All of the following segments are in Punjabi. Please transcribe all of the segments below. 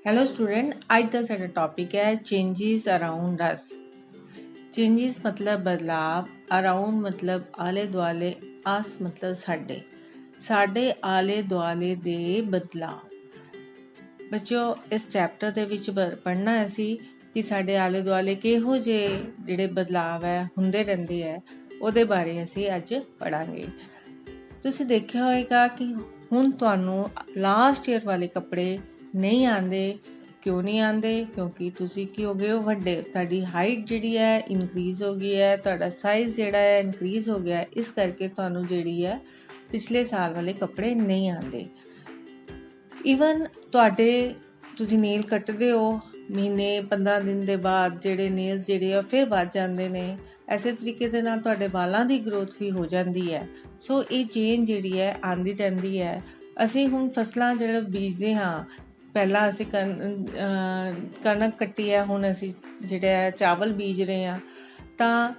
हेलो स्टूडेंट, आज का साडा टॉपिक है चेंजेस अराउंड अस। चेंजेस मतलब बदलाव, अराउंड मतलब आले दुआले, अस मतलब साडे साडे आले दुआले दे बदलाव। ਬੱਚਿਓ ਇਸ ਚੈਪਟਰ ਦੇ ਵਿੱਚ ਪੜ੍ਹਨਾ ਅਸੀਂ ਕਿ ਸਾਡੇ ਆਲੇ ਦੁਆਲੇ ਕਿਹੋ ਜਿਹੇ ਜਿਹੜੇ ਬਦਲਾਵ ਹੈ ਹੁੰਦੇ ਰਹਿੰਦੇ ਹੈ, ਉਹਦੇ ਬਾਰੇ ਅਸੀਂ ਅੱਜ ਪੜ੍ਹਾਂਗੇ। ਤੁਸੀਂ ਦੇਖਿਆ ਹੋਏਗਾ ਕਿ ਹੁਣ ਤੁਹਾਨੂੰ ਲਾਸਟ ਈਅਰ ਵਾਲੇ ਕੱਪੜੇ ਨਹੀਂ ਆਉਂਦੇ। ਕਿਉਂ ਨਹੀਂ ਆਉਂਦੇ? ਕਿਉਂਕਿ ਤੁਸੀਂ ਕੀ ਹੋ ਗਏ ਹੋ ਵੱਡੇ, ਤੁਹਾਡੀ ਹਾਈਟ ਜਿਹੜੀ ਹੈ ਇਨਕਰੀਜ਼ ਹੋ ਗਈ ਹੈ, ਤੁਹਾਡਾ ਸਾਈਜ਼ ਜਿਹੜਾ ਹੈ ਇਨਕਰੀਜ਼ ਹੋ ਗਿਆ, ਇਸ ਕਰਕੇ ਤੁਹਾਨੂੰ ਜਿਹੜੀ ਹੈ ਪਿਛਲੇ ਸਾਲ ਵਾਲੇ ਕੱਪੜੇ ਨਹੀਂ ਆਉਂਦੇ। ਈਵਨ ਤੁਸੀਂ ਨੇਲ ਕੱਟਦੇ ਹੋ, ਮਹੀਨੇ 15 ਦਿਨ ਦੇ ਬਾਅਦ ਜਿਹੜੇ ਨੇਲਸ ਜਿਹੜੇ ਆ ਫਿਰ ਵੱਧ ਜਾਂਦੇ ਨੇ। ਐਸੇ ਤਰੀਕੇ ਦੇ ਨਾਲ ਤੁਹਾਡੇ ਵਾਲਾਂ ਦੀ ਗਰੋਥ ਵੀ ਹੋ ਜਾਂਦੀ ਹੈ। ਸੋ ਇਹ ਚੇਂਜ ਜਿਹੜੀ ਹੈ ਆਉਂਦੀ ਰਹਿੰਦੀ ਹੈ। ਅਸੀਂ ਹੁਣ ਫਸਲਾਂ ਜਿਹੜਾ ਬੀਜਦੇ ਹਾਂ, ਪਹਿਲਾਂ ਅਸੀਂ ਕਣਕ ਕੱਟੀ ਹੈ, ਹੁਣ ਅਸੀਂ ਜਿਹੜਾ ਚਾਵਲ ਬੀਜ ਰਹੇ ਹਾਂ, ਤਾਂ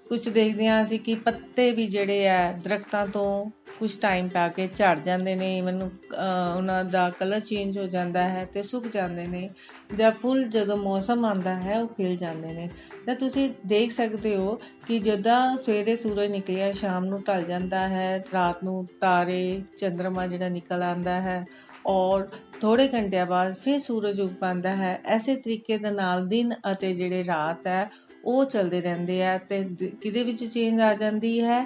ਕੁਝ ਦੇਖਦੇ ਹਾਂ ਅਸੀਂ ਕਿ ਪੱਤੇ ਵੀ ਜਿਹੜੇ ਹੈ ਦਰਖਤਾਂ ਤੋਂ ਕੁਝ ਟਾਈਮ ਪਾ ਕੇ ਝੜ ਜਾਂਦੇ ਨੇ। ਈਵਨ ਉਹਨਾਂ ਦਾ ਕਲਰ ਚੇਂਜ ਹੋ ਜਾਂਦਾ ਹੈ ਅਤੇ ਸੁੱਕ ਜਾਂਦੇ ਨੇ, ਜਾਂ ਫੁੱਲ ਜਦੋਂ ਮੌਸਮ ਆਉਂਦਾ ਹੈ ਉਹ ਖਿਲ ਜਾਂਦੇ ਨੇ। ਤਾਂ ਤੁਸੀਂ ਦੇਖ ਸਕਦੇ ਹੋ ਕਿ ਜਦੋਂ ਸਵੇਰੇ ਸੂਰਜ ਨਿਕਲਿਆ ਸ਼ਾਮ ਨੂੰ ਢਲ ਜਾਂਦਾ ਹੈ, ਰਾਤ ਨੂੰ ਤਾਰੇ ਚੰਦਰਮਾ ਜਿਹੜਾ ਨਿਕਲ ਆਉਂਦਾ ਹੈ, ਔਰ ਥੋੜ੍ਹੇ ਘੰਟਿਆਂ ਬਾਅਦ ਫਿਰ ਸੂਰਜ ਉੱਗ ਪੈਂਦਾ ਹੈ। ਐਸੇ ਤਰੀਕੇ ਦੇ ਨਾਲ ਦਿਨ ਅਤੇ ਜਿਹੜੇ ਰਾਤ ਹੈ ਉਹ ਚੱਲਦੇ ਰਹਿੰਦੇ ਆ। ਅਤੇ ਕਿਹਦੇ ਵਿੱਚ ਚੇਂਜ ਆ ਜਾਂਦੀ ਹੈ?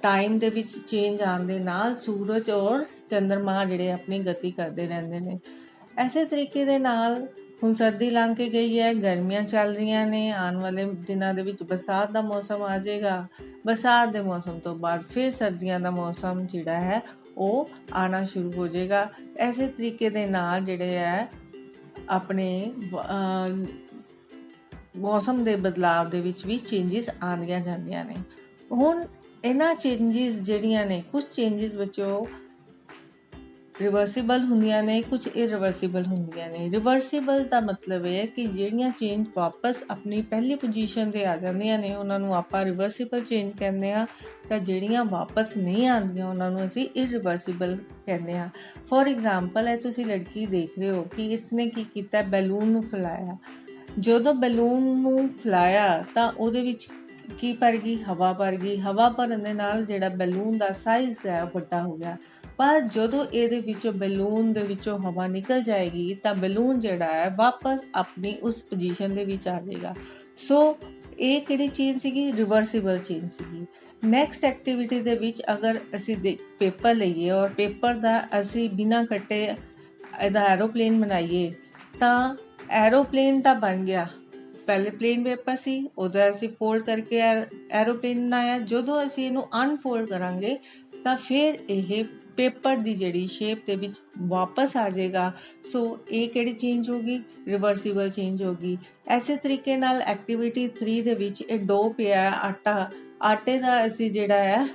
ਟਾਈਮ ਦੇ ਵਿੱਚ ਚੇਂਜ ਆਉਣ ਦੇ ਨਾਲ ਸੂਰਜ ਔਰ ਚੰਦਰਮਾ ਜਿਹੜੇ ਆਪਣੀ ਗਤੀ ਕਰਦੇ ਰਹਿੰਦੇ ਨੇ। ਐਸੇ ਤਰੀਕੇ ਦੇ ਨਾਲ ਹੁਣ ਸਰਦੀ ਲੰਘ ਕੇ ਗਈ ਹੈ, ਗਰਮੀਆਂ ਚੱਲ ਰਹੀਆਂ ਨੇ। ਆਉਣ ਵਾਲੇ ਦਿਨਾਂ ਦੇ ਵਿੱਚ ਬਰਸਾਤ ਦਾ ਮੌਸਮ ਆ ਜਾਏਗਾ। ਬਰਸਾਤ ਦੇ ਮੌਸਮ ਤੋਂ ਬਾਅਦ ਫਿਰ ਸਰਦੀਆਂ ਦਾ ਮੌਸਮ ਜਿਹੜਾ ਹੈ ਉਹ ਆਉਣਾ ਸ਼ੁਰੂ ਹੋ ਜਾਏਗਾ। ਐਸੇ ਤਰੀਕੇ ਦੇ ਨਾਲ ਜਿਹੜੇ ਹੈ ਆਪਣੇ ਮੌਸਮ ਦੇ ਬਦਲਾਵ ਦੇ ਵਿੱਚ ਵੀ ਚੇਂਜਸ ਆਉਂਦੀਆਂ ਜਾਂਦੀਆਂ ਨੇ। ਹੁਣ ਇਹਨਾਂ ਚੇਂਜਸ ਜਿਹੜੀਆਂ ਨੇ, ਕੁਝ ਚੇਂਜਸ ਵਿੱਚੋਂ ਰਿਵਰਸੀਬਲ ਹੁੰਦੀਆਂ ਨੇ, ਕੁਝ ਇਰਰਿਵਰਸੀਬਲ ਹੁੰਦੀਆਂ ਨੇ। ਰਿਵਰਸੀਬਲ ਦਾ ਮਤਲਬ ਹੈ ਕਿ ਜਿਹੜੀਆਂ ਚੇਂਜ ਵਾਪਸ ਆਪਣੀ ਪਹਿਲੀ ਪੋਜੀਸ਼ਨ 'ਤੇ ਆ ਜਾਂਦੀਆਂ ਨੇ ਉਹਨਾਂ ਨੂੰ ਆਪਾਂ ਰਿਵਰਸੀਬਲ ਚੇਂਜ ਕਹਿੰਦੇ ਹਾਂ, ਤਾਂ ਜਿਹੜੀਆਂ ਵਾਪਸ ਨਹੀਂ ਆਉਂਦੀਆਂ ਉਹਨਾਂ ਨੂੰ ਅਸੀਂ ਇਰਰਿਵਰਸੀਬਲ ਕਹਿੰਦੇ ਹਾਂ। ਫੋਰ ਐਗਜ਼ਾਮਪਲ ਹੈ, ਤੁਸੀਂ ਲੜਕੀ ਦੇਖ ਰਹੇ ਹੋ ਕਿ ਇਸਨੇ ਕੀ ਕੀਤਾ, ਬੈਲੂਨ ਨੂੰ ਫੈਲਾਇਆ। ਜਦੋਂ ਬੈਲੂਨ ਨੂੰ ਫੈਲਾਇਆ ਤਾਂ ਉਹਦੇ ਵਿੱਚ ਕੀ ਭਰ ਗਈ? ਹਵਾ ਭਰ ਗਈ। ਹਵਾ ਭਰਨ ਦੇ ਨਾਲ ਜਿਹੜਾ ਬੈਲੂਨ ਦਾ ਸਾਈਜ਼ ਹੈ ਵੱਡਾ ਹੋ ਗਿਆ। ਪਰ ਜਦੋਂ ਇਹਦੇ ਵਿੱਚੋਂ ਬੈਲੂਨ ਦੇ ਵਿੱਚੋਂ ਹਵਾ ਨਿਕਲ ਜਾਏਗੀ ਤਾਂ ਬੈਲੂਨ ਜਿਹੜਾ ਹੈ ਵਾਪਸ ਆਪਣੀ ਉਸ ਪੋਜੀਸ਼ਨ ਦੇ ਵਿੱਚ ਆ ਜਾਏਗਾ। ਸੋ ਇਹ ਕਿਹੜੀ ਚੇਂਜ ਸੀਗੀ? ਰਿਵਰਸੀਬਲ ਚੇਂਜ ਸੀਗੀ। ਨੈਕਸਟ ਐਕਟੀਵਿਟੀ ਦੇ ਵਿੱਚ ਅਗਰ ਅਸੀਂ ਪੇਪਰ ਲਈਏ ਔਰ ਪੇਪਰ ਦਾ ਅਸੀਂ ਬਿਨਾਂ ਕੱਟੇ ਇਹਦਾ ਐਰੋਪਲੇਨ ਬਣਾਈਏ, ਤਾਂ ਐਰੋਪਲੇਨ ਤਾਂ ਬਣ ਗਿਆ। ਪਹਿਲੇ ਪਲੇਨ ਪੇਪਰ ਸੀ, ਉਹਦਾ ਅਸੀਂ ਫੋਲਡ ਕਰਕੇ ਐਰੋਪਲੇਨ ਬਣਾਇਆ। ਜਦੋਂ ਅਸੀਂ ਇਹਨੂੰ ਅਨਫੋਲਡ ਕਰਾਂਗੇ ਤਾਂ ਫਿਰ ਇਹ ਪੇਪਰ ਦੀ ਜਿਹੜੀ ਸ਼ੇਪ ਦੇ ਵਿੱਚ ਵਾਪਸ ਆ ਜਾਏਗਾ। ਸੋ ਇਹ ਕਿਹੜੀ ਚੇਂਜ ਹੋ ਗਈ? ਰਿਵਰਸੀਬਲ ਚੇਂਜ ਹੋ ਗਈ। ਐਸੇ ਤਰੀਕੇ ਨਾਲ ਐਕਟੀਵਿਟੀ 3 ਦੇ ਵਿੱਚ ਇਹ ਡੋ ਪਿਆ ਆਟੇ ਦਾ ਅਸੀਂ ਜਿਹੜਾ ਹੈ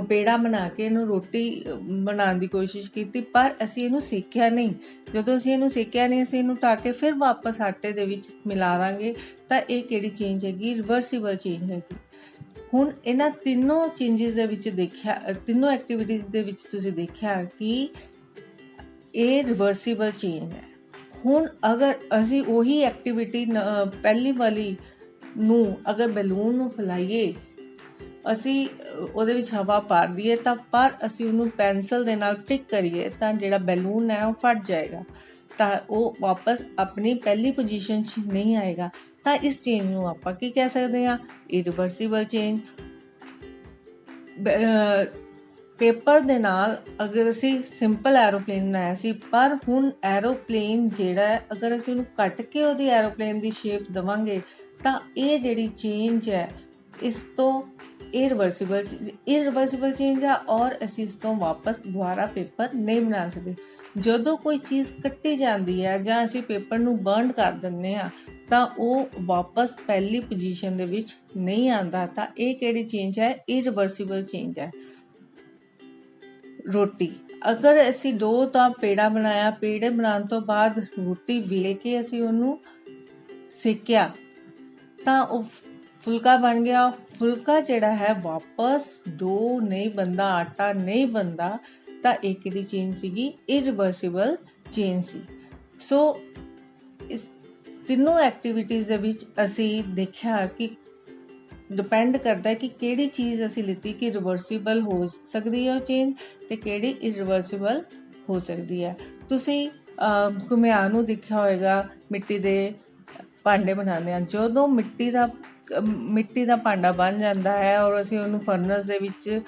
ਪੇੜਾ ਬਣਾ ਕੇ ਇਹਨੂੰ ਰੋਟੀ ਬਣਾਉਣ ਦੀ ਕੋਸ਼ਿਸ਼ ਕੀਤੀ, ਪਰ ਅਸੀਂ ਇਹਨੂੰ ਸੇਕਿਆ ਨਹੀਂ। ਜਦੋਂ ਅਸੀਂ ਇਹਨੂੰ ਸੇਕਿਆ ਨਹੀਂ, ਅਸੀਂ ਇਹਨੂੰ ਢੱਕ ਕੇ ਫਿਰ ਵਾਪਸ ਆਟੇ ਦੇ ਵਿੱਚ ਮਿਲਾਵਾਂਗੇ, ਤਾਂ ਇਹ ਕਿਹੜੀ ਚੇਂਜ ਹੈਗੀ? ਰਿਵਰਸੀਬਲ ਚੇਂਜ ਹੈਗੀ। ਹੁਣ ਇਹਨਾਂ ਤਿੰਨੋਂ ਚੇਂਜਸ ਦੇ ਵਿੱਚ ਦੇਖਿਆ, ਤਿੰਨੋਂ ਐਕਟੀਵਿਟੀਜ਼ ਦੇ ਵਿੱਚ ਤੁਸੀਂ ਦੇਖਿਆ ਕਿ ਇਹ ਰਿਵਰਸੀਬਲ ਚੇਂਜ ਹੈ। ਹੁਣ ਅਗਰ ਅਸੀਂ ਉਹੀ ਐਕਟੀਵਿਟੀ ਪਹਿਲੀ ਵਾਲੀ ਨੂੰ ਅਗਰ ਬੈਲੂਨ ਨੂੰ ਫੈਲਾਈਏ, ਅਸੀਂ ਉਹਦੇ ਵਿੱਚ ਹਵਾ ਪਾ ਦਈਏ, ਤਾਂ ਪਰ ਅਸੀਂ ਉਹਨੂੰ ਪੈਨਸਲ ਦੇ ਨਾਲ ਟਿਕ ਕਰੀਏ ਤਾਂ ਜਿਹੜਾ ਬੈਲੂਨ ਹੈ ਉਹ ਫਟ ਜਾਏਗਾ, ਤਾਂ ਉਹ ਵਾਪਸ ਆਪਣੀ ਪਹਿਲੀ ਪੋਜੀਸ਼ਨ 'ਚ ਨਹੀਂ ਆਏਗਾ। ਤਾਂ ਇਸ ਚੇਂਜ ਨੂੰ ਆਪਾਂ ਕੀ ਕਹਿ ਸਕਦੇ ਹਾਂ? ਇਰਰਿਵਰਸੀਬਲ ਚੇਂਜ। ਪੇਪਰ ਦੇ ਨਾਲ ਅਗਰ ਅਸੀਂ ਸਿੰਪਲ ਐਰੋਪਲੇਨ ਬਣਾਇਆ ਸੀ, ਪਰ ਹੁਣ ਐਰੋਪਲੇਨ ਜਿਹੜਾ ਹੈ ਅਗਰ ਅਸੀਂ ਉਹਨੂੰ ਕੱਟ ਕੇ ਉਹਦੀ ਐਰੋਪਲੇਨ ਦੀ ਸ਼ੇਪ ਦੇਵਾਂਗੇ ਤਾਂ ਇਹ ਜਿਹੜੀ ਚੇਂਜ ਹੈ ਇਸ ਤੋਂ ਇਰਰਿਵਰਸੀਬਲ ਚੇਂਜ ਆ, ਔਰ ਅਸੀਂ ਇਸ ਤੋਂ ਵਾਪਸ ਦੁਬਾਰਾ ਪੇਪਰ ਨਹੀਂ ਬਣਾ ਸਕਦੇ। ਜਦੋਂ ਕੋਈ ਚੀਜ਼ ਕੱਟੀ ਜਾਂਦੀ ਹੈ ਜਾਂ ਅਸੀਂ ਪੇਪਰ ਨੂੰ ਬਰਨ ਕਰ ਦਿੰਦੇ ਹਾਂ ਤਾਂ ਉਹ ਵਾਪਸ ਪਹਿਲੀ ਪੋਜੀਸ਼ਨ ਦੇ ਵਿੱਚ ਨਹੀਂ ਆਉਂਦਾ। ਤਾਂ ਇਹ ਕਿਹੜੀ ਚੇਂਜ ਹੈ? ਇਰਰਿਵਰਸੀਬਲ ਚੇਂਜ ਹੈ। ਰੋਟੀ ਅਗਰ ਅਸੀਂ ਡੋ ਦਾ ਪੇੜਾ ਬਣਾਇਆ, ਪੇੜੇ ਬਣਾਉਣ ਤੋਂ ਬਾਅਦ ਰੋਟੀ ਵੇਲ ਕੇ ਅਸੀਂ ਉਹਨੂੰ ਸੇਕਿਆ ਤਾਂ ਉਹ ਫੁਲਕਾ ਬਣ ਗਿਆ। ਫੁਲਕਾ ਜਿਹੜਾ ਹੈ ਵਾਪਸ ਡੋ ਨਹੀਂ ਬਣਦਾ, ਆਟਾ ਨਹੀਂ ਬਣਦਾ, ਤਾਂ ਇਹ ਕਿਹੜੀ ਚੇਂਜ ਸੀਗੀ? ਇਰਰਿਵਰਸੀਬਲ ਚੇਂਜ ਸੀ। ਸੋ ਇਸ ਤਿੰਨੋਂ ਐਕਟੀਵਿਟੀਜ਼ ਦੇ ਵਿੱਚ ਅਸੀਂ ਦੇਖਿਆ ਕਿ ਡਿਪੈਂਡ ਕਰਦਾ ਹੈ ਕਿ ਕਿਹੜੀ ਚੀਜ਼ ਅਸੀਂ ਲਿੱਤੀ ਕਿ ਰਿਵਰਸੀਬਲ ਹੋ ਸਕਦੀ ਹੈ ਉਹ ਚੇਂਜ ਤੇ ਕਿਹੜੀ ਇਰਰਿਵਰਸੀਬਲ ਹੋ ਸਕਦੀ ਹੈ। ਤੁਸੀਂ ਘੁਮਿਆਰ ਨੂੰ ਦੇਖਿਆ ਹੋਵੇਗਾ, ਮਿੱਟੀ ਦੇ ਭਾਂਡੇ ਬਣਾਉਂਦੇ ਹਾਂ। ਜਦੋਂ ਮਿੱਟੀ ਦਾ ਭਾਂਡਾ ਬਣ ਜਾਂਦਾ ਹੈ ਔਰ ਅਸੀਂ ਉਹਨੂੰ ਫਰਨਸ ਦੇ ਵਿੱਚ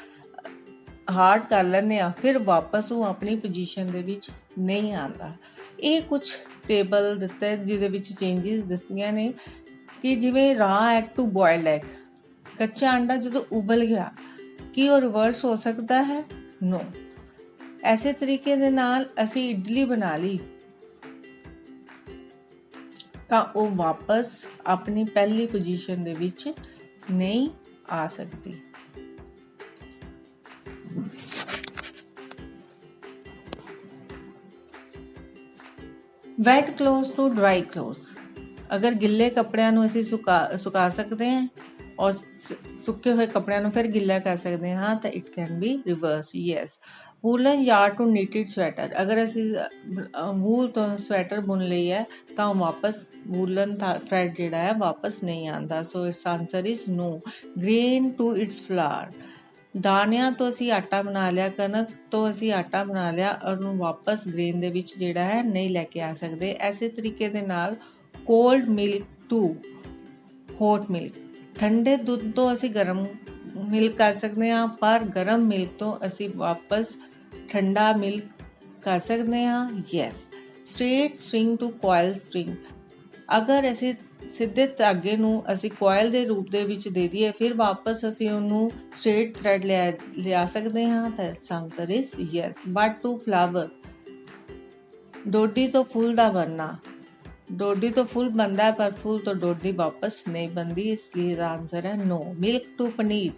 ਹਾਰਡ ਕਰ ਲੈਂਦੇ ਹਾਂ, ਫਿਰ ਵਾਪਸ ਉਹ ਆਪਣੀ ਪੋਜੀਸ਼ਨ ਦੇ ਵਿੱਚ ਨਹੀਂ ਆਉਂਦਾ। ਇਹ ਕੁਝ ਟੇਬਲ ਦਿੱਤੇ ਜਿਹਦੇ ਵਿੱਚ ਚੇਂਜਿਸ ਦੱਸੀਆਂ ਨੇ ਕਿ ਜਿਵੇਂ ਰਾ ਐਗ ਟੂ ਬੋਇਲਡ ਐਗ, ਕੱਚਾ ਅੰਡਾ ਜਦੋਂ ਉਬਲ ਗਿਆ ਕੀ ਉਹ ਰਿਵਰਸ ਹੋ ਸਕਦਾ ਹੈ? ਨੋ। ਐਸੇ ਤਰੀਕੇ ਦੇ ਨਾਲ ਅਸੀਂ ਇਡਲੀ ਬਣਾ ਲਈ ਤਾਂ ਉਹ ਵਾਪਸ ਆਪਣੀ ਪਹਿਲੀ ਪੋਜੀਸ਼ਨ ਦੇ ਵਿੱਚ ਨਹੀਂ ਆ ਸਕਦੀ। Wet cloth to dry cloth, ਅਗਰ ਗਿੱਲੇ ਕੱਪੜਿਆਂ ਨੂੰ ਅਸੀਂ ਸੁਕਾ ਸਕਦੇ ਹਾਂ ਔਰ ਸੁੱਕੇ ਹੋਏ ਕੱਪੜਿਆਂ ਨੂੰ ਫਿਰ ਗਿੱਲਾ ਕਰ ਸਕਦੇ ਹਾਂ ਤਾਂ it can be reverse. Yes. Woollen yarn to knitted sweater, ਅਗਰ ਅਸੀਂ ਵੂਲ ਤੋਂ ਸਵੈਟਰ ਬੁਣ ਲਈ ਹੈ ਤਾਂ ਵਾਪਸ ਵੂਲਨ ਥ੍ਰੈਡ ਜਿਹੜਾ ਹੈ ਵਾਪਸ ਨਹੀਂ ਆਉਂਦਾ। So its answer is no. Grain to its flour, ਦਾਣਿਆਂ ਤੋਂ ਅਸੀਂ ਆਟਾ ਬਣਾ ਲਿਆ, ਕਣਕ ਤੋਂ ਅਸੀਂ ਆਟਾ ਬਣਾ ਲਿਆ ਔਰ ਉਹਨੂੰ ਵਾਪਸ ਗ੍ਰੇਨ ਦੇ ਵਿੱਚ ਜਿਹੜਾ ਹੈ ਨਹੀਂ ਲੈ ਕੇ ਆ ਸਕਦੇ। ਐਸੇ ਤਰੀਕੇ ਦੇ ਨਾਲ cold milk to hot milk, ਠੰਡੇ ਦੁੱਧ ਤੋਂ ਅਸੀਂ ਗਰਮ ਮਿਲਕ ਕਰ ਸਕਦੇ ਹਾਂ ਪਰ ਗਰਮ ਮਿਲਕ ਤੋਂ ਅਸੀਂ ਵਾਪਸ ਠੰਡਾ ਮਿਲਕ ਕਰ ਸਕਦੇ ਹਾਂ। Yes. Straight string to coil string, ਅਗਰ ਅਸੀਂ ਸਿੱਧੇ ਧਾਗੇ ਨੂੰ ਅਸੀਂ ਕੋਇਲ ਦੇ ਰੂਪ ਦੇ ਵਿੱਚ ਦੇ ਦਈਏ ਫਿਰ ਵਾਪਸ ਅਸੀਂ ਉਹਨੂੰ ਸਟ੍ਰੇਟ ਥ੍ਰੈਡ ਲਿਆ ਸਕਦੇ ਹਾਂ ਤਾਂ answer is yes. But to flower, ਡੋਡੀ ਤੋਂ ਫੁੱਲ ਦਾ ਬਣਨਾ, ਡੋਡੀ ਤੋਂ ਫੁੱਲ ਬਣਦਾ ਹੈ ਪਰ ਫੁੱਲ ਤੋਂ ਡੋਡੀ ਵਾਪਸ ਨਹੀਂ ਬਣਦੀ, ਇਸ ਲਈ ਦਾ ਆਨਸਰ ਹੈ no. Milk to paneer,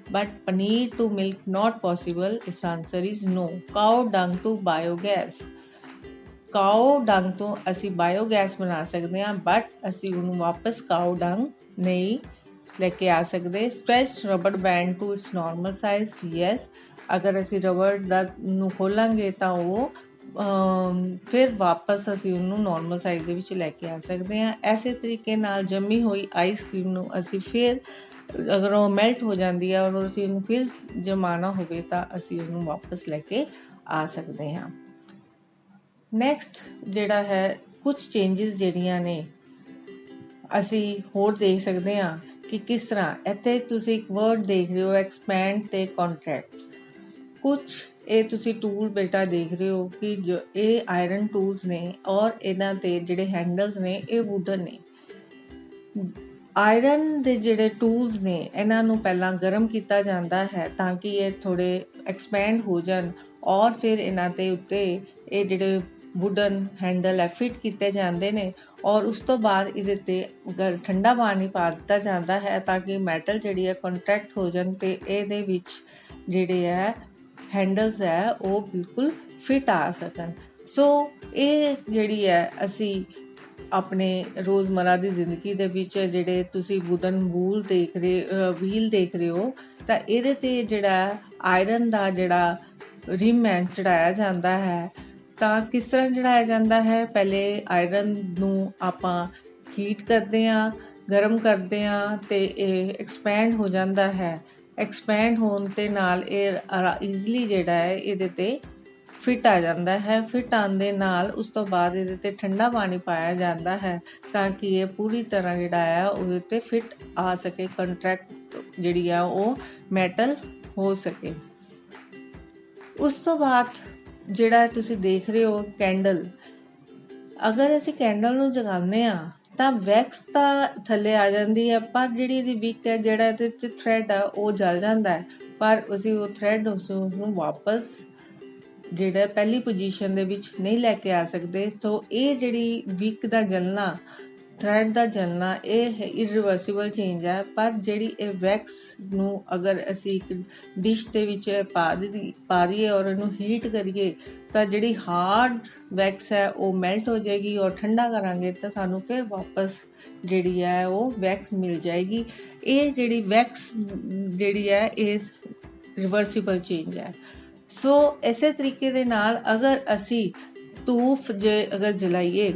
but paneer to milk not possible, its answer is no. Cow dung to biogas, cow ਡੰਗ ਤੋਂ ਅਸੀਂ ਬਾਇਓਗੈਸ ਬਣਾ ਸਕਦੇ ਹਾਂ ਬਟ ਅਸੀਂ ਉਹਨੂੰ ਵਾਪਸ ਕਾਓ ਡੰਗ ਨਹੀਂ ਲੈ ਕੇ ਆ ਸਕਦੇ। Stretch rubber band to its normal size, yes. ਅਗਰ ਅਸੀਂ ਰਬੜ ਨੂੰ ਖੋਲਾਂਗੇ ਤਾਂ ਉਹ ਫਿਰ ਵਾਪਸ ਅਸੀਂ ਉਹਨੂੰ ਨਾਰਮਲ ਸਾਈਜ਼ ਦੇ ਵਿੱਚ ਲੈ ਕੇ ਆ ਸਕਦੇ ਹਾਂ। ਐਸੇ ਤਰੀਕੇ ਨਾਲ ਜੰਮੀ ਹੋਈ ਆਈਸ ਕ੍ਰੀਮ ਨੂੰ ਅਸੀਂ ਫਿਰ ਅਗਰ ਉਹ ਮੈਲਟ ਹੋ ਜਾਂਦੀ ਹੈ ਔਰ ਅਸੀਂ ਉਹਨੂੰ ਫਿਰ ਜਮਾਣਾ ਹੋਵੇ ਤਾਂ ਅਸੀਂ ਉਹਨੂੰ ਵਾਪਸ ਲੈ ਕੇ ਆ ਸਕਦੇ ਹਾਂ। ਨੈਕਸਟ ਜਿਹੜਾ ਹੈ ਕੁਝ ਚੇਂਜਿਸ ਜਿਹੜੀਆਂ ਨੇ ਅਸੀਂ ਹੋਰ ਦੇਖ ਸਕਦੇ ਹਾਂ ਕਿ ਕਿਸ ਤਰ੍ਹਾਂ। ਇੱਥੇ ਤੁਸੀਂ ਇੱਕ ਵਰਡ ਦੇਖ ਰਹੇ ਹੋ ਐਕਸਪੈਂਡ ਤੇ ਕੰਟਰੈਕਟ। ਕੁਝ ਇਹ ਤੁਸੀਂ ਟੂਲ ਬੇਟਾ ਦੇਖ ਰਹੇ ਹੋ ਕਿ ਜੋ ਇਹ ਆਇਰਨ ਟੂਲਸ ਨੇ ਔਰ ਇਹਨਾਂ ਦੇ ਜਿਹੜੇ ਹੈਂਡਲਸ ਨੇ ਇਹ ਵੁਡਨ ਨੇ। ਆਇਰਨ ਦੇ ਜਿਹੜੇ ਟੂਲਸ ਨੇ ਇਹਨਾਂ ਨੂੰ ਪਹਿਲਾਂ ਗਰਮ ਕੀਤਾ ਜਾਂਦਾ ਹੈ ਤਾਂ ਕਿ ਇਹ ਥੋੜ੍ਹੇ ਐਕਸਪੈਂਡ ਹੋ ਜਾਣ ਔਰ ਫਿਰ ਇਹਨਾਂ ਦੇ ਉੱਤੇ ਇਹ ਜਿਹੜੇ ਵੁਡਨ ਹੈਂਡਲ ਹੈ ਫਿੱਟ ਕੀਤੇ ਜਾਂਦੇ ਨੇ ਔਰ ਉਸ ਤੋਂ ਬਾਅਦ ਇਹਦੇ 'ਤੇ ਠੰਡਾ ਪਾਣੀ ਪਾ ਦਿੱਤਾ ਜਾਂਦਾ ਹੈ ਤਾਂ ਕਿ ਮੈਟਲ ਜਿਹੜੀ ਹੈ ਕੰਟਰੈਕਟ ਹੋ ਜਾਣ ਅਤੇ ਇਹਦੇ ਵਿੱਚ ਜਿਹੜੇ ਹੈ ਹੈਂਡਲਸ ਹੈ ਉਹ ਬਿਲਕੁਲ ਫਿੱਟ ਆ ਸਕਣ। ਸੋ ਇਹ ਜਿਹੜੀ ਹੈ ਅਸੀਂ ਆਪਣੇ ਰੋਜ਼ਮਰਾ ਦੀ ਜ਼ਿੰਦਗੀ ਦੇ ਵਿੱਚ ਜਿਹੜੇ ਤੁਸੀਂ ਵੁਡਨ ਵੀਲ ਦੇਖ ਰਹੇ ਹੋ ਤਾਂ ਇਹਦੇ 'ਤੇ ਜਿਹੜਾ ਆਇਰਨ ਦਾ ਜਿਹੜਾ ਰਿਮ ਹੈ ਚੜਾਇਆ ਜਾਂਦਾ ਹੈ। ਤਾਂ ਕਿਸ ਤਰ੍ਹਾਂ ਚੜਾਇਆ ਜਾਂਦਾ ਹੈ? ਪਹਿਲੇ ਆਇਰਨ ਨੂੰ ਆਪਾਂ ਹੀਟ ਕਰਦੇ ਹਾਂ, ਗਰਮ ਕਰਦੇ ਹਾਂ ਅਤੇ ਇਹ ਐਕਸਪੈਂਡ ਹੋ ਜਾਂਦਾ ਹੈ। ਐਕਸਪੈਂਡ ਹੋਣ ਦੇ ਨਾਲ ਇਹ ਈਜ਼ਲੀ ਜਿਹੜਾ ਹੈ ਇਹਦੇ 'ਤੇ ਫਿੱਟ ਆ ਜਾਂਦਾ ਹੈ। ਫਿੱਟ ਆਉਣ ਦੇ ਨਾਲ ਉਸ ਤੋਂ ਬਾਅਦ ਇਹਦੇ 'ਤੇ ਠੰਡਾ ਪਾਣੀ ਪਾਇਆ ਜਾਂਦਾ ਹੈ ਤਾਂ ਕਿ ਇਹ ਪੂਰੀ ਤਰ੍ਹਾਂ ਜਿਹੜਾ ਹੈ ਉਹਦੇ 'ਤੇ ਫਿੱਟ ਆ ਸਕੇ, ਕੰਟਰੈਕਟ ਜਿਹੜੀ ਆ ਉਹ ਮੈਟਲ ਹੋ ਸਕੇ। ਉਸ ਤੋਂ ਬਾਅਦ ਜਿਹੜਾ ਤੁਸੀਂ ਦੇਖ ਰਹੇ ਹੋ ਕੈਂਡਲ, ਅਗਰ ਅਸੀਂ ਕੈਂਡਲ ਨੂੰ ਜਗਾਉਂਦੇ ਹਾਂ ਤਾਂ ਵੈਕਸ ਤਾਂ ਥੱਲੇ ਆ ਜਾਂਦੀ ਹੈ ਪਰ ਜਿਹੜੀ ਇਹਦੀ ਵਿਕ ਹੈ ਜਿਹੜਾ ਇਹਦੇ 'ਚ ਥ੍ਰੈਡ ਆ ਉਹ ਜਲ ਜਾਂਦਾ ਹੈ ਪਰ ਅਸੀਂ ਉਹ ਥ੍ਰੈਡ ਉਸਨੂੰ ਵਾਪਸ ਜਿਹੜਾ ਪਹਿਲੀ ਪੋਜੀਸ਼ਨ ਦੇ ਵਿੱਚ ਨਹੀਂ ਲੈ ਕੇ ਆ ਸਕਦੇ। ਸੋ ਇਹ ਜਿਹੜੀ ਵਿਕ ਦਾ ਜਲਣਾ, ਥ੍ਰੈਡ ਦਾ ਜਲਣਾ ਇਹ ਇਰਰਿਵਰਸੀਬਲ ਚੇਂਜ ਹੈ ਪਰ ਜਿਹੜੀ ਇਹ ਵੈਕਸ ਨੂੰ ਅਗਰ ਅਸੀਂ ਇੱਕ ਡਿਸ਼ ਦੇ ਵਿੱਚ ਪਾ ਦਈਏ ਔਰ ਇਹਨੂੰ ਹੀਟ ਕਰੀਏ ਤਾਂ ਜਿਹੜੀ ਹਾਰਡ ਵੈਕਸ ਹੈ ਉਹ ਮੈਲਟ ਹੋ ਜਾਏਗੀ ਔਰ ਠੰਡਾ ਕਰਾਂਗੇ ਤਾਂ ਸਾਨੂੰ ਫਿਰ ਵਾਪਸ ਜਿਹੜੀ ਹੈ ਉਹ ਵੈਕਸ ਮਿਲ ਜਾਏਗੀ। ਇਹ ਜਿਹੜੀ ਵੈਕਸ ਜਿਹੜੀ ਹੈ ਇਹ ਰਿਵਰਸੀਬਲ ਚੇਂਜ ਹੈ। ਸੋ ਇਸੇ ਤਰੀਕੇ ਦੇ ਨਾਲ ਅਗਰ ਅਸੀਂ ਧੂਫ ਜੇ ਅਗਰ ਜਲਾਈਏ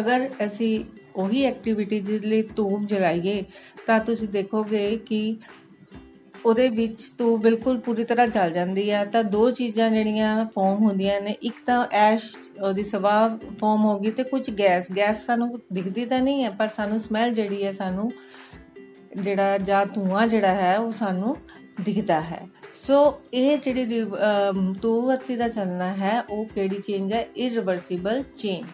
ਅਗਰ ਅਸੀਂ ਉਹੀ ਐਕਟੀਵਿਟੀ ਜਿਸ ਲਈ ਧੂਫ ਜਲਾਈਏ ਤਾਂ ਤੁਸੀਂ ਦੇਖੋਗੇ ਕਿ ਉਹਦੇ ਵਿੱਚ ਧੂਫ ਬਿਲਕੁਲ ਪੂਰੀ ਤਰ੍ਹਾਂ ਜਲ ਜਾਂਦੀ ਹੈ। ਤਾਂ ਦੋ ਚੀਜ਼ਾਂ ਜਿਹੜੀਆਂ ਫਾਰਮ ਹੁੰਦੀਆਂ ਨੇ, ਇੱਕ ਤਾਂ ਐਸ਼ ਉਹਦੀ ਸਵਾਹ ਫਾਰਮ ਹੋ ਗਈ, ਤੇ ਕੁਝ ਗੈਸ ਸਾਨੂੰ ਦਿਖਦੀ ਤਾਂ ਨਹੀਂ ਹੈ ਪਰ ਸਾਨੂੰ ਸਮੈਲ ਜਿਹੜੀ ਹੈ, ਸਾਨੂੰ ਜਿਹੜਾ ਜਾਂ ਧੂਆਂ ਜਿਹੜਾ ਹੈ ਉਹ ਸਾਨੂੰ ਦਿਖਦਾ ਹੈ। ਸੋ ਇਹ ਜਿਹੜੀ ਧੂਫ ਦਾ ਚੱਲਣਾ ਹੈ ਉਹ ਕਿਹੜੀ ਚੇਂਜ ਹੈ? ਇਰਰਿਵਰਸੀਬਲ ਚੇਂਜ।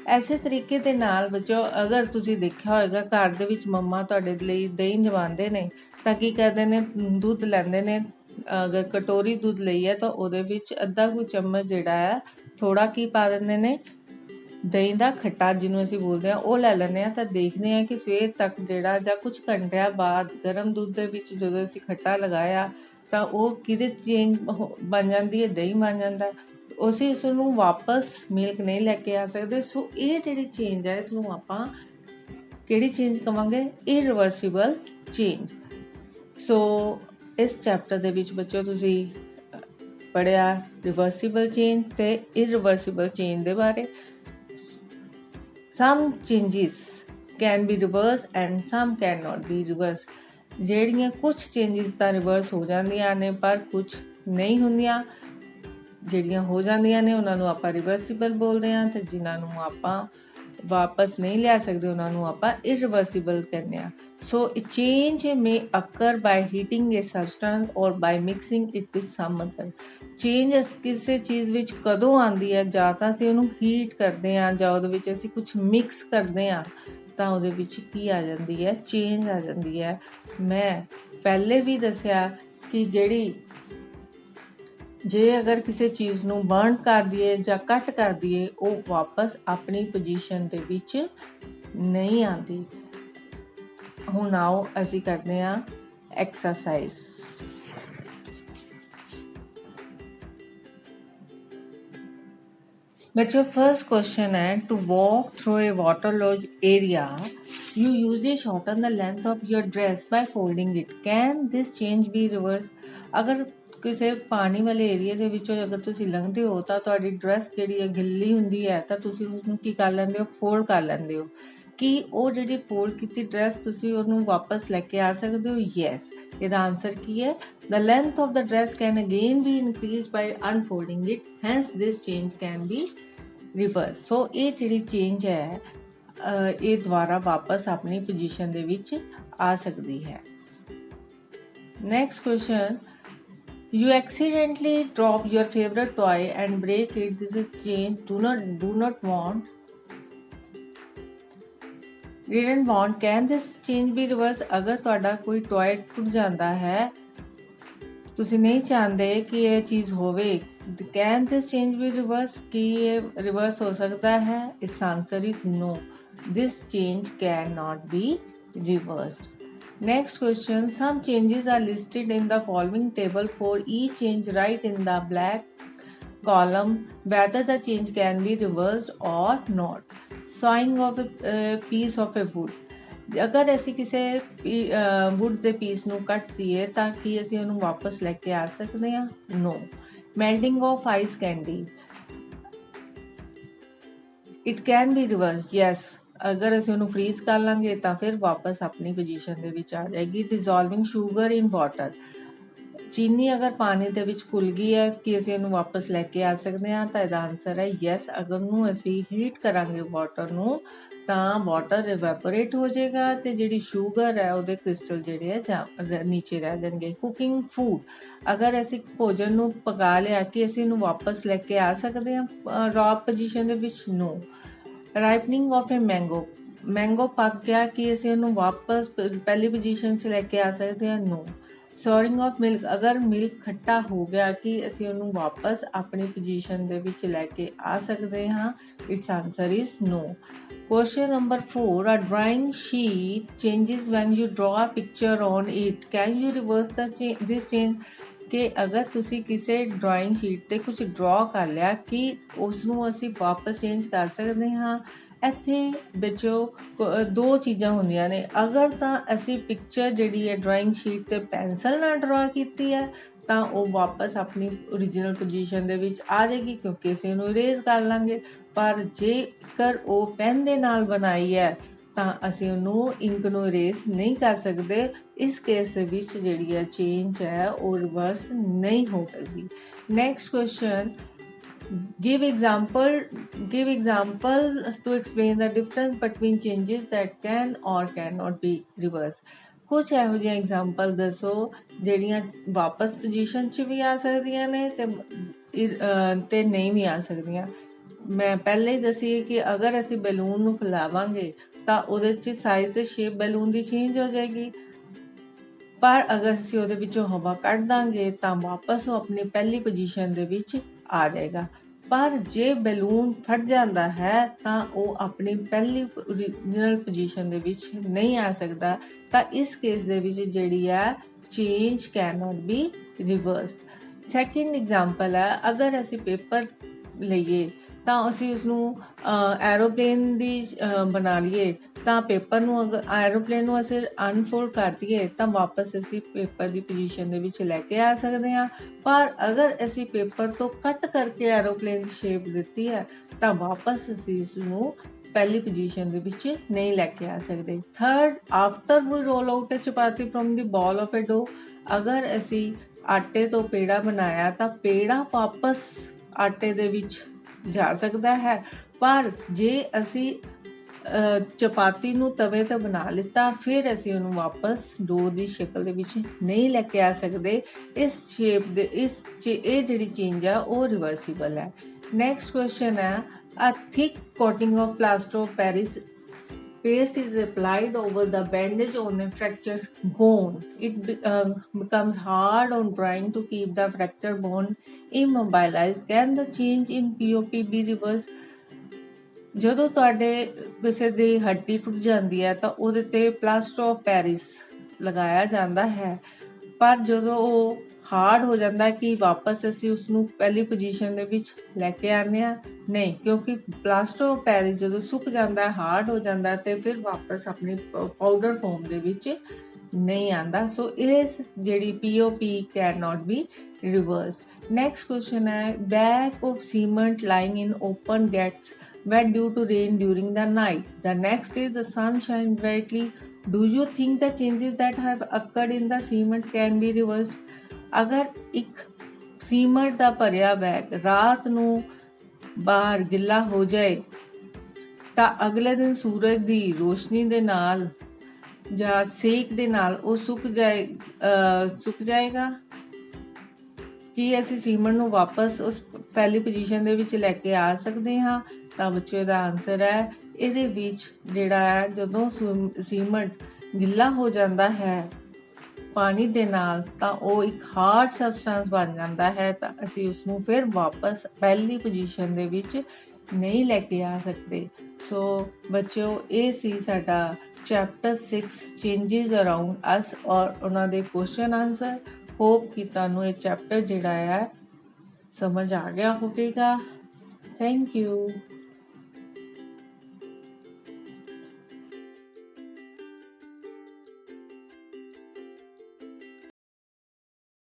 ਐਸੇ ਤਰੀਕੇ ਦੇ ਨਾਲ ਬੱਚੋ, ਅਗਰ ਤੁਸੀਂ ਦੇਖਿਆ ਹੋਏਗਾ ਘਰ ਦੇ ਵਿੱਚ ਮੰਮਾ ਤੁਹਾਡੇ ਲਈ ਦਹੀਂ ਜਮਾਉਂਦੇ ਨੇ ਤਾਂ ਕੀ ਕਰਦੇ ਨੇ, ਦੁੱਧ ਲੈਂਦੇ ਨੇ, ਅਗਰ ਕਟੋਰੀ ਦੁੱਧ ਲਈ ਹੈ ਤਾਂ ਉਹਦੇ ਵਿੱਚ ਅੱਧਾ ਕੁ ਚਮਚ ਜਿਹੜਾ ਹੈ ਥੋੜਾ ਕੀ ਪਾ ਦਿੰਦੇ ਨੇ, ਦਹੀਂ ਦਾ ਖੱਟਾ ਜਿਹਨੂੰ ਅਸੀਂ ਬੋਲਦੇ ਹਾਂ ਉਹ ਲੈ ਲੈਂਦੇ ਹਾਂ। ਤਾਂ ਦੇਖਦੇ ਹਾਂ ਕਿ ਸਵੇਰ ਤੱਕ ਜਿਹੜਾ ਜਾਂ ਕੁਝ ਘੰਟਿਆਂ ਬਾਅਦ ਗਰਮ ਦੁੱਧ ਦੇ ਵਿੱਚ ਜਦੋਂ ਅਸੀਂ ਖੱਟਾ ਲਗਾਇਆ ਤਾਂ ਉਹ ਕਿਹਦੇ ਚੇਂਜ ਬਣ ਜਾਂਦੀ ਹੈ? ਦਹੀਂ ਬਣ ਜਾਂਦਾ। ਅਸੀਂ ਉਸ ਨੂੰ ਵਾਪਸ ਮਿਲਕ ਨਹੀਂ ਲੈ ਕੇ ਆ ਸਕਦੇ। ਸੋ ਇਹ ਜਿਹੜੀ ਚੇਂਜ ਹੈ ਇਸ ਨੂੰ ਆਪਾਂ ਕਿਹੜੀ ਚੇਂਜ ਕਵਾਂਗੇ? ਇਰਰਿਵਰਸੀਬਲ ਚੇਂਜ। ਸੋ ਇਸ ਚੈਪਟਰ ਦੇ ਵਿੱਚ ਬੱਚੋ ਤੁਸੀਂ ਪੜ੍ਹਿਆ ਰਿਵਰਸੀਬਲ ਚੇਂਜ ਤੇ ਇਰਰਿਵਰਸੀਬਲ ਚੇਂਜ ਦੇ ਬਾਰੇ। Some changes can be reversed and some cannot be reversed। ਜਿਹੜੀਆਂ ਕੁਝ ਚੇਂਜਸ ਤਾਂ ਰਿਵਰਸ ਹੋ ਜਾਂਦੀਆਂ ਨੇ ਪਰ ਕੁਝ ਨਹੀਂ ਹੁੰਦੀਆਂ। ਜਿਹੜੀਆਂ ਹੋ ਜਾਂਦੀਆਂ ਨੇ ਉਹਨਾਂ ਨੂੰ ਆਪਾਂ ਰਿਵਰਸੀਬਲ ਬੋਲਦੇ ਹਾਂ, ਤੇ ਜਿਨ੍ਹਾਂ ਨੂੰ ਆਪਾਂ ਵਾਪਸ ਨਹੀਂ ਲਿਆ ਸਕਦੇ ਉਹਨਾਂ ਨੂੰ ਆਪਾਂ ਇਰਰਿਵਰਸੀਬਲ ਕਹਿੰਦੇ ਹਾਂ। So change may occur by heating a substance or by mixing it with some other. Change ਕਿਸੇ ਚੀਜ਼ ਵਿੱਚ ਕਦੋਂ ਆਉਂਦੀ ਹੈ? ਜਾਂ ਤਾਂ ਅਸੀਂ ਉਹਨੂੰ ਹੀਟ ਕਰਦੇ ਹਾਂ ਜਾਂ ਉਹਦੇ ਵਿੱਚ ਅਸੀਂ ਕੁਝ ਮਿਕਸ ਕਰਦੇ ਹਾਂ ਤਾਂ ਉਹਦੇ ਵਿੱਚ ਕੀ ਆ ਜਾਂਦੀ ਹੈ? ਚੇਂਜ ਆ ਜਾਂਦੀ ਹੈ। ਮੈਂ ਪਹਿਲੇ ਵੀ ਦੱਸਿਆ ਕਿ ਜੇ ਅਗਰ ਕਿਸੇ ਚੀਜ਼ ਨੂੰ ਬਰਨ ਕਰ ਦਈਏ ਜਾਂ ਕੱਟ ਕਰ ਦਈਏ ਉਹ ਵਾਪਸ ਆਪਣੀ ਪੋਜੀਸ਼ਨ ਦੇ ਵਿੱਚ ਨਹੀਂ ਆਉਂਦੀ। ਹੁਣ ਆਓ ਅਸੀਂ ਕਰਦੇ ਹਾਂ ਐਕਸਰਸਾਈਜ਼। ਬੱਚੋ ਫਰਸਟ ਕੁਐਸਚਨ ਹੈ, to walk through a waterlogged area you usually shorten the length of your dress by folding it। Can this change be reversed? ਅਗਰ ਕਿਸੇ ਪਾਣੀ ਵਾਲੇ ਏਰੀਆ ਦੇ ਵਿੱਚੋਂ ਅਗਰ ਤੁਸੀਂ ਲੰਘਦੇ ਹੋ ਤਾਂ ਤੁਹਾਡੀ ਡਰੈਸ ਜਿਹੜੀ ਹੈ ਗਿੱਲੀ ਹੁੰਦੀ ਹੈ ਤਾਂ ਤੁਸੀਂ ਉਸਨੂੰ ਕੀ ਕਰ ਲੈਂਦੇ ਹੋ? ਫੋਲਡ ਕਰ ਲੈਂਦੇ ਹੋ। ਕੀ ਉਹ ਜਿਹੜੀ ਫੋਲਡ ਕੀਤੀ ਡਰੈਸ ਤੁਸੀਂ ਉਹਨੂੰ ਵਾਪਸ ਲੈ ਕੇ ਆ ਸਕਦੇ ਹੋ? ਯੈਸ। ਇਹਦਾ ਆਨਸਰ ਕੀ ਹੈ? The length of the dress can again be increased by unfolding it, hence this change can be reversed। ਸੋ ਇਹ ਜਿਹੜੀ ਚੇਂਜ ਹੈ ਇਹ ਦੁਬਾਰਾ ਵਾਪਸ ਆਪਣੀ ਪੋਜੀਸ਼ਨ ਦੇ ਵਿੱਚ ਆ ਸਕਦੀ ਹੈ। Next question, you accidentally drop your favorite toy and break it, this is change do not want, didn't want, can this change be reversed? ਅਗਰ ਤੁਹਾਡਾ ਕੋਈ ਟॉय ਟੁੱਟ ਜਾਂਦਾ ਹੈ, ਤੁਸੀਂ ਨਹੀਂ ਚਾਹੁੰਦੇ ਕਿ ਇਹ ਚੀਜ਼ ਹੋਵੇ, can this change be reversed? ਕੀ ਇਹ ਰਿਵਰਸ ਹੋ ਸਕਦਾ ਹੈ? its answer is no, this change cannot be reversed। Next question, some changes are listed in the following table. For each change write in the black column whether the change can be reversed or not। Sawing of a piece of a wood, ਅਗਰ ਅਸੀਂ ਕਿਸੇ ਵੁੱਡ ਦੇ ਪੀਸ ਨੂੰ ਕੱਟ ਦਈਏ ਤਾਂ ਕੀ ਅਸੀਂ ਉਹਨੂੰ ਵਾਪਸ ਲੈ ਕੇ ਆ ਸਕਦੇ ਹਾਂ? No। Melting of ice candy, it can be reversed, yes। ਅਗਰ ਅਸੀਂ ਉਹਨੂੰ ਫਰੀਜ਼ ਕਰ ਲਾਂਗੇ ਤਾਂ ਫਿਰ ਵਾਪਸ ਆਪਣੀ ਪੋਜੀਸ਼ਨ ਦੇ ਵਿੱਚ ਆ ਜਾਏਗੀ। ਡਿਜ਼ੋਲਵਿੰਗ ਸ਼ੂਗਰ ਇਨ ਵਾਟਰ, ਚੀਨੀ ਅਗਰ ਪਾਣੀ ਦੇ ਵਿੱਚ ਘੁਲ ਗਈ ਹੈ ਕਿ ਅਸੀਂ ਉਹਨੂੰ ਵਾਪਸ ਲੈ ਕੇ ਆ ਸਕਦੇ ਹਾਂ? ਤਾਂ ਇਹਦਾ ਆਨਸਰ ਹੈ ਯੈਸ। ਅਗਰ ਉਹਨੂੰ ਅਸੀਂ ਹੀਟ ਕਰਾਂਗੇ ਵਾਟਰ ਨੂੰ ਤਾਂ ਵਾਟਰ ਇਵੈਪੋਰੇਟ ਹੋ ਜਾਏਗਾ ਤੇ ਜਿਹੜੀ ਸ਼ੂਗਰ ਹੈ ਉਹਦੇ ਕ੍ਰਿਸਟਲ ਜਿਹੜੇ ਹੈ ਨੀਚੇ ਰਹਿ ਜਾਣਗੇ। ਕੁਕਿੰਗ ਫੂਡ, ਅਗਰ ਅਸੀਂ ਭੋਜਨ ਨੂੰ ਪਕਾ ਲਿਆ ਕਿ ਅਸੀਂ ਉਹਨੂੰ ਵਾਪਸ ਲੈ ਕੇ ਆ ਸਕਦੇ ਹਾਂ ਰॉ ਪੋਜੀਸ਼ਨ ਦੇ ਵਿੱਚ? ਨੋ। ਰਾਈਪਨਿੰਗ ਆਫ ਏ ਮੈਂਗੋ ਪੱਕ ਗਿਆ ਕਿ ਅਸੀਂ ਉਹਨੂੰ ਵਾਪਸ ਪਹਿਲੀ ਪੋਜੀਸ਼ਨ 'ਚ ਲੈ ਕੇ ਆ ਸਕਦੇ ਹਾਂ? ਨੋ। ਸੋਰਿੰਗ ਆਫ ਮਿਲਕ, ਅਗਰ ਮਿਲਕ ਖੱਟਾ ਹੋ ਗਿਆ ਕਿ ਅਸੀਂ ਉਹਨੂੰ ਵਾਪਸ ਆਪਣੀ ਪੋਜੀਸ਼ਨ ਦੇ ਵਿੱਚ ਲੈ ਕੇ ਆ ਸਕਦੇ ਹਾਂ? Its answer is no. Question number 4, a drawing sheet changes when you draw a picture on it, can you reverse this change? ਕਿ ਅਗਰ ਤੁਸੀਂ ਕਿਸੇ ਡਰਾਇੰਗ ਸ਼ੀਟ ਤੇ ਕੁਝ ਡਰਾ ਕਰ ਲਿਆ ਕਿ ਉਸ ਨੂੰ ਅਸੀਂ ਵਾਪਸ ਚੇਂਜ ਕਰ ਸਕਦੇ ਹਾਂ? ਇੱਥੇ ਬੱਚੋ ਦੋ ਚੀਜ਼ਾਂ ਹੁੰਦੀਆਂ ਨੇ। ਅਗਰ ਤਾਂ ਅਸੀਂ ਪਿਕਚਰ ਜਿਹੜੀ ਹੈ ਡਰਾਇੰਗ ਸ਼ੀਟ ਤੇ ਪੈਨਸਲ ਨਾਲ ਡਰਾ ਕੀਤੀ ਹੈ ਤਾਂ ਉਹ ਵਾਪਸ ਆਪਣੀ ਓਰੀਜਨਲ ਪੋਜੀਸ਼ਨ ਦੇ ਵਿੱਚ ਆ ਜਾਏਗੀ, ਕਿਉਂਕਿ ਅਸੀਂ ਉਹਨੂੰ ਇਰੇਜ਼ ਕਰ ਲਾਂਗੇ। ਪਰ ਜੇਕਰ ਉਹ ਪੈਨ ਦੇ ਨਾਲ ਬਣਾਈ ਹੈ ਤਾਂ ਅਸੀਂ ਉਹਨੂੰ ਇੰਕ ਨੂੰ ਇਰੇਜ਼ ਨਹੀਂ ਕਰ ਸਕਦੇ। ਇਸ ਕੇਸ ਦੇ ਵਿੱਚ ਜਿਹੜੀ ਹੈ ਚੇਂਜ ਹੈ ਉਹ ਰਿਵਰਸ ਨਹੀਂ ਹੋ ਸਕਦੀ। Next question, give example to explain the difference between changes that can or cannot be reversed। ਕੁਝ ਇਹੋ ਜਿਹੀਆਂ ਐਗਜ਼ਾਮਪਲ ਦੱਸੋ ਜਿਹੜੀਆਂ ਵਾਪਸ ਪੋਜੀਸ਼ਨ 'ਚ ਵੀ ਆ ਸਕਦੀਆਂ ਨੇ ਤੇ ਨਹੀਂ ਵੀ ਆ ਸਕਦੀਆਂ। ਮੈਂ ਪਹਿਲੇ ਹੀ ਦੱਸੀ ਕਿ ਅਗਰ ਅਸੀਂ ਬੈਲੂਨ ਨੂੰ ਫੈਲਾਵਾਂਗੇ ਤਾਂ ਉਹਦੇ 'ਚ ਸਾਈਜ਼ ਤੇ ਸ਼ੇਪ ਬੈਲੂਨ ਦੀ ਚੇਂਜ ਹੋ ਜਾਏਗੀ, ਪਰ ਅਗਰ ਅਸੀਂ ਉਹਦੇ ਵਿੱਚੋਂ ਹਵਾ ਕੱਢ ਦਾਂਗੇ ਤਾਂ ਵਾਪਸ ਉਹ ਆਪਣੀ ਪਹਿਲੀ ਪੋਜੀਸ਼ਨ ਦੇ ਵਿੱਚ ਆ ਜਾਏਗਾ। ਪਰ ਜੇ ਬੈਲੂਨ ਫਟ ਜਾਂਦਾ ਹੈ ਤਾਂ ਉਹ ਆਪਣੀ ਪਹਿਲੀ ਓਰੀਜਨਲ ਪੋਜੀਸ਼ਨ ਦੇ ਵਿੱਚ ਨਹੀਂ ਆ ਸਕਦਾ। ਤਾਂ ਇਸ ਕੇਸ ਦੇ ਵਿੱਚ ਜਿਹੜੀ ਹੈ change can not be reversed. Second example ਹੈ, ਅਗਰ ਅਸੀਂ ਪੇਪਰ ਲਈਏ ਤਾਂ ਅਸੀਂ ਉਸਨੂੰ ਐਰੋਪਲੇਨ ਦੀ ਬਣਾ ਲਈਏ ਤਾਂ ਪੇਪਰ ਨੂੰ ਅਗਰ ਐਰੋਪਲੇਨ ਨੂੰ ਅਸੀਂ ਅਨਫੋਲਡ ਕਰ ਦਈਏ ਤਾਂ ਵਾਪਸ ਅਸੀਂ ਪੇਪਰ ਦੀ ਪੋਜੀਸ਼ਨ ਦੇ ਵਿੱਚ ਲੈ ਕੇ ਆ ਸਕਦੇ ਹਾਂ। ਪਰ ਅਗਰ ਅਸੀਂ ਪੇਪਰ ਤੋਂ ਕੱਟ ਕਰਕੇ ਐਰੋਪਲੇਨ ਦੀ ਸ਼ੇਪ ਦਿੱਤੀ ਹੈ ਤਾਂ ਵਾਪਸ ਅਸੀਂ ਇਸ ਨੂੰ ਪਹਿਲੀ ਪੋਜੀਸ਼ਨ ਦੇ ਵਿੱਚ ਨਹੀਂ ਲੈ ਕੇ ਆ ਸਕਦੇ। Third, after we roll out a chapati from the ball of a dough, ਅਗਰ ਅਸੀਂ ਆਟੇ ਤੋਂ ਪੇੜਾ ਬਣਾਇਆ ਤਾਂ ਪੇੜਾ ਵਾਪਸ ਆਟੇ ਦੇ ਵਿੱਚ ਜਾ ਸਕਦਾ ਹੈ। ਪਰ ਜੇ ਅਸੀਂ ਚਪਾਤੀ ਨੂੰ ਤਵੇ ਤੇ ਬਣਾ ਲਿੱਤਾ ਫਿਰ ਅਸੀਂ ਉਹਨੂੰ ਵਾਪਸ ਡੋ ਦੀ ਸ਼ਕਲ ਦੇ ਵਿੱਚ ਨਹੀਂ ਲੈ ਕੇ ਆ ਸਕਦੇ। ਇਸ ਸ਼ੇਪ ਦੇ ਇਹ ਜਿਹੜੀ ਚੇਂਜ ਆ ਉਹ ਰਿਵਰਸੀਬਲ ਹੈ। ਨੈਕਸਟ ਕੁਐਸਚਨ ਹੈ, a thick coating of plaster of Paris paste is applied over the bandage on a fractured bone. It becomes hard on drying to keep the fractured bone immobilized. Can the change in POP be reversed? ਜਦੋਂ ਤੁਹਾਡੇ ਕਿਸੇ ਦੀ ਹੱਡੀ ਟੁੱਟ ਜਾਂਦੀ ਹੈ ਤਾਂ ਉਹਦੇ ਤੇ ਪਲਾਸਟਰ ਆਫ ਪੈਰਿਸ ਲਗਾਇਆ ਜਾਂਦਾ ਹੈ, ਪਰ ਜਦੋਂ ਉਹ ਹਾਰਡ ਹੋ ਜਾਂਦਾ ਕਿ ਵਾਪਸ ਅਸੀਂ ਉਸਨੂੰ ਪਹਿਲੀ ਪੋਜੀਸ਼ਨ ਦੇ ਵਿੱਚ ਲੈ ਕੇ ਆਉਂਦੇ ਹਾਂ, ਨਹੀਂ, ਕਿਉਂਕਿ ਪਲਾਸਟਰ ਆਫ ਪੈਰਿਸ ਜਦੋਂ ਸੁੱਕ ਜਾਂਦਾ ਹਾਰਡ ਹੋ ਜਾਂਦਾ ਤੇ ਫਿਰ ਵਾਪਸ ਆਪਣੀ ਪਾਊਡਰ ਫਾਰਮ ਦੇ ਵਿੱਚ ਨਹੀਂ ਆਉਂਦਾ। ਸੋ ਇਹ ਜਿਹੜੀ POP can not be reversed. Next question ਹੈ, bag of cement lying in open gets wet due to rain during the night. The next day the sun shines brightly. Do you think the changes that have occurred in the cement can be reversed? ਅਗਰ ਇੱਕ ਸੀਮੈਂਟ ਦਾ ਭਰਿਆ ਬੈਗ ਰਾਤ ਨੂੰ ਬਾਹਰ ਗਿੱਲਾ ਹੋ ਜਾਏ ਤਾਂ ਅਗਲੇ ਦਿਨ ਸੂਰਜ ਦੀ ਰੋਸ਼ਨੀ ਦੇ ਨਾਲ ਜਾਂ ਸੇਕ ਦੇ ਨਾਲ ਉਹ ਸੁੱਕ ਜਾਏਗਾ। ਕੀ ਅਸੀਂ ਸੀਮੈਂਟ ਨੂੰ ਵਾਪਸ ਉਸ ਪਹਿਲੀ ਪੋਜੀਸ਼ਨ ਦੇ ਵਿੱਚ ਲੈ ਕੇ ਆ ਸਕਦੇ ਹਾਂ? ਤਾਂ ਬੱਚਿਓ ਦਾ ਆਨਸਰ ਹੈ ਇਹਦੇ ਵਿੱਚ ਜਿਹੜਾ ਹੈ ਜਦੋਂ ਸੀਮੈਂਟ ਗਿੱਲਾ ਹੋ ਜਾਂਦਾ ਹੈ ਪਾਣੀ ਦੇ ਨਾਲ ਤਾਂ ਉਹ ਇੱਕ ਹਾਰਡ ਸਬਸਟੈਂਸ ਬਣ ਜਾਂਦਾ ਹੈ, ਤਾਂ ਅਸੀਂ ਉਸਨੂੰ ਫਿਰ ਵਾਪਸ ਪਹਿਲੀ ਪੋਜੀਸ਼ਨ ਦੇ ਵਿੱਚ ਨਹੀਂ ਲੈ ਕੇ ਆ ਸਕਦੇ। ਸੋ ਬੱਚਿਓ ਇਹ ਸੀ ਸਾਡਾ ਚੈਪਟਰ 6 ਚੇਂਜਸ ਅਰਾਊਂਡ ਅਸ ਔਰ ਉਹਨਾਂ ਦੇ ਕੁਐਸਚਨ ਆਨਸਰ। ਹੋਪ ਕਿ ਤੁਹਾਨੂੰ ਇਹ ਚੈਪਟਰ ਜਿਹੜਾ ਹੈ ਸਮਝ ਆ ਗਿਆ ਹੋਵੇਗਾ। Thank you.